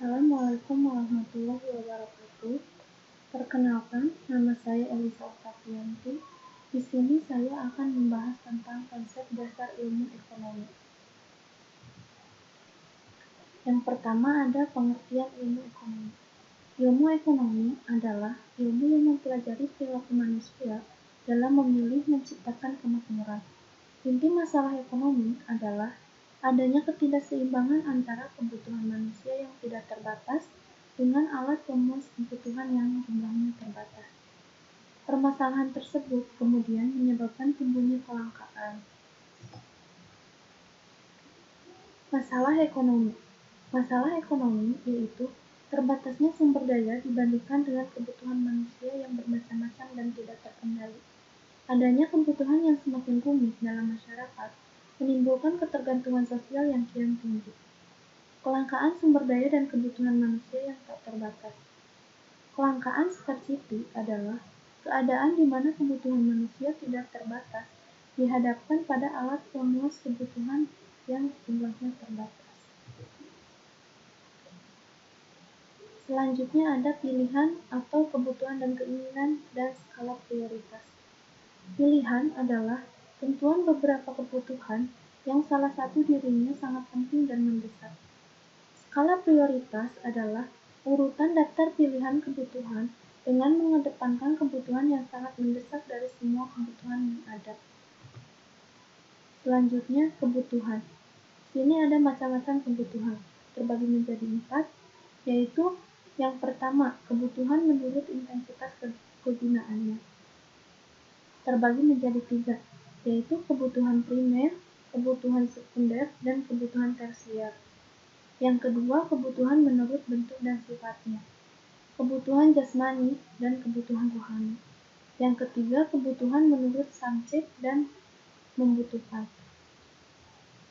Assalamualaikum warahmatullahi wabarakatuh. Perkenalkan, nama saya Elisa Oktavianti. Di sini saya akan membahas tentang konsep dasar ilmu ekonomi. Yang pertama ada pengertian ilmu ekonomi. Ilmu ekonomi adalah ilmu yang mempelajari perilaku manusia dalam memilih menciptakan kemakmuran. Inti masalah ekonomi adalah adanya ketidakseimbangan antara kebutuhan manusia yang tidak terbatas dengan alat pemenuh kebutuhan yang jumlahnya terbatas. Permasalahan tersebut kemudian menyebabkan timbulnya kelangkaan. Masalah ekonomi yaitu terbatasnya sumber daya dibandingkan dengan kebutuhan manusia yang bermacam-macam dan tidak terkendali. Adanya kebutuhan yang semakin rumit dalam masyarakat menimbulkan ketergantungan sosial yang kian tinggi. Kelangkaan sumber daya dan kebutuhan manusia yang tak terbatas. Kelangkaan scarcity adalah keadaan di mana kebutuhan manusia tidak terbatas dihadapkan pada alat pemenuh kebutuhan yang jumlahnya terbatas. Selanjutnya ada pilihan atau kebutuhan dan keinginan dan skala prioritas. Pilihan adalah tentuan beberapa kebutuhan yang salah satu dirinya sangat penting dan mendesak. Skala prioritas adalah urutan daftar pilihan kebutuhan dengan mengedepankan kebutuhan yang sangat mendesak dari semua kebutuhan yang ada. Selanjutnya, kebutuhan. Sini ada macam-macam kebutuhan, terbagi menjadi 4, yaitu yang pertama, kebutuhan menurut intensitas kegunaannya. Terbagi menjadi 3, yaitu kebutuhan primer, kebutuhan sekunder, dan kebutuhan tersier. Yang kedua, kebutuhan menurut bentuk dan sifatnya. Kebutuhan jasmani dan kebutuhan rohani. Yang ketiga, kebutuhan menurut samsik dan membutuhkan,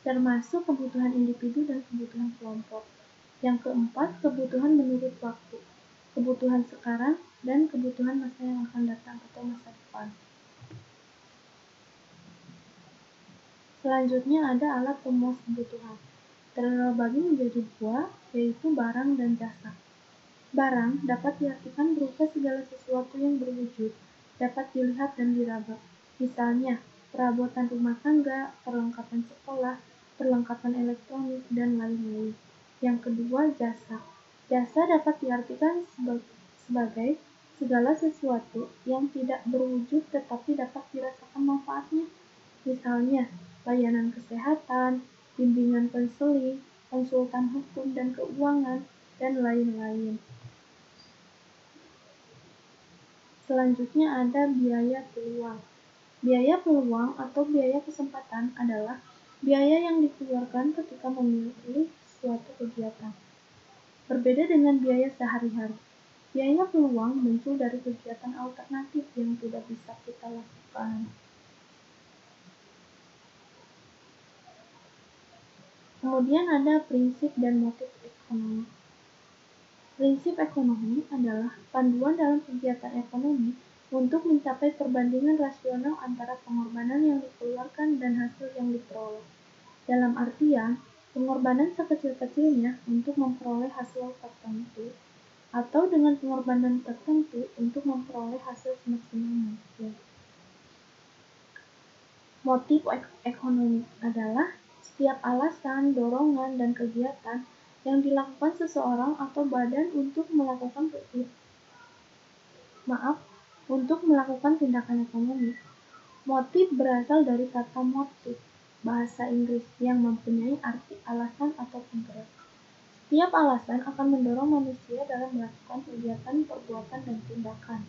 termasuk kebutuhan individu dan kebutuhan kelompok. Yang keempat, kebutuhan menurut waktu, kebutuhan sekarang dan kebutuhan masa yang akan datang atau masa depan. Selanjutnya ada alat pemenuh kebutuhan. Terbagi menjadi 2, yaitu barang dan jasa. Barang dapat diartikan berupa segala sesuatu yang berwujud, dapat dilihat dan diraba. Misalnya, perabotan rumah tangga, perlengkapan sekolah, perlengkapan elektronik, dan lain-lain. Yang kedua, jasa. Jasa dapat diartikan sebagai segala sesuatu yang tidak berwujud tetapi dapat dirasakan manfaatnya. Misalnya, layanan kesehatan, bimbingan konseling, konsultan hukum dan keuangan, dan lain-lain. Selanjutnya ada biaya peluang. Biaya peluang atau biaya kesempatan adalah biaya yang dikeluarkan ketika memilih suatu kegiatan. Berbeda dengan biaya sehari-hari. Biaya peluang muncul dari kegiatan alternatif yang tidak bisa kita lakukan. Kemudian ada prinsip dan motif ekonomi. Prinsip ekonomi adalah panduan dalam kegiatan ekonomi untuk mencapai perbandingan rasional antara pengorbanan yang dikeluarkan dan hasil yang diperoleh. Dalam artian, pengorbanan sekecil-kecilnya untuk memperoleh hasil tertentu, atau dengan pengorbanan tertentu untuk memperoleh hasil semaksimal mungkin. Motif ekonomi adalah setiap alasan, dorongan, dan kegiatan yang dilakukan seseorang atau badan untuk melakukan tindakan ekonomi. Motif berasal dari kata motif, bahasa Inggris, yang mempunyai arti alasan atau penggerak. Setiap alasan akan mendorong manusia dalam melakukan kegiatan, perbuatan, dan tindakan.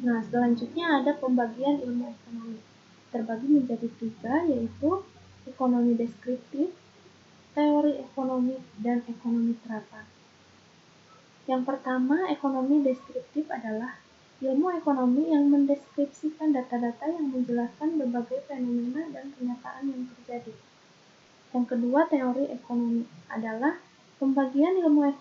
Nah, selanjutnya ada pembagian ilmu ekonomi. Terbagi menjadi 3, yaitu ekonomi deskriptif, teori ekonomi, dan ekonomi terapan. Yang pertama, ekonomi deskriptif adalah ilmu ekonomi yang mendeskripsikan data-data yang menjelaskan berbagai fenomena dan kenyataan yang terjadi. Yang kedua, teori ekonomi adalah pembagian ilmu ekonomi